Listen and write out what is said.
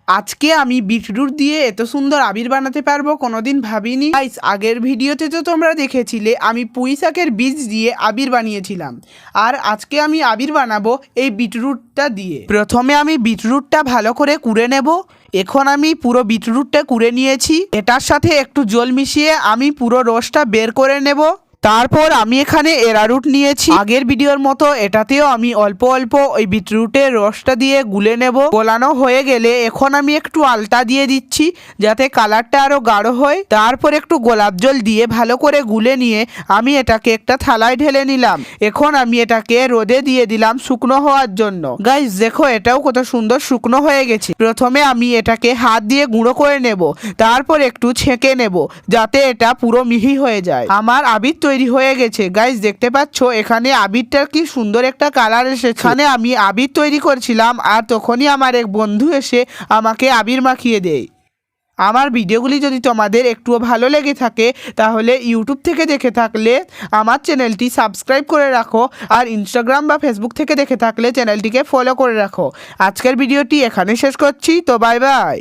আজকে আমি বিটরুট দিয়ে এত সুন্দর আবির বানাতে পারবো কোনোদিন ভাবিনি। গাইস, আগের ভিডিওতে তো তোমরা দেখেছিলে আমি পুঁই শাকের বীজ দিয়ে আবির বানিয়েছিলাম, আর আজকে আমি আবির বানাবো এই বিটরুটটা দিয়ে। প্রথমে আমি বিটরুটটা ভালো করে কুড়ে নেব। এখন আমি পুরো বিটরুটটা কুড়ে নিয়েছি। এটার সাথে একটু জল মিশিয়ে আমি পুরো রসটা বের করে নেব। তারপর আমি এখানে এরারুট নিয়েছি। আগের ভিডিওর মতো এটাতেও আমি অল্প অল্প ওই বিটরুটের রসটা দিয়ে গুলে নেব। গোলানো হয়ে গেলে এখন আমি একটু আলতা দিয়ে দিচ্ছি যাতে কালারটা আরো গাঢ় হয়। তারপর একটু গোলাপ জল দিয়ে ভালো করে গুলে নিয়ে আমি এটাকে একটা থালায় ঢেলে নিলাম। এখন আমি এটাকে রোদে দিয়ে দিলাম শুকনো হওয়ার জন্য। গাইস দেখো, এটাও কত সুন্দর শুকনো হয়ে গেছে। প্রথমে আমি এটাকে হাত দিয়ে গুঁড়ো করে নেব, তারপর একটু ছেঁকে নেব যাতে এটা পুরো মিহি হয়ে যায়। আমার আবির তৈরি হয়ে গেছে। গাইস দেখতে পাচ্ছ এখানে আবিরটার কি সুন্দর একটা কালার এসেছে। এখানে আমি আবির তৈরি করছিলাম আর তখনই আমার এক বন্ধু এসে আমাকে আবির মাখিয়ে দেয়। আমার ভিডিওগুলি যদি তোমাদের একটুও ভালো লেগে থাকে তাহলে ইউটিউব থেকে দেখে থাকলে আমার চ্যানেলটি সাবস্ক্রাইব করে রাখো, আর ইনস্টাগ্রাম বা ফেসবুক থেকে দেখে থাকলে চ্যানেলটিকে ফলো করে রাখো। আজকের ভিডিওটি এখানে শেষ করছি, তো বাই বাই।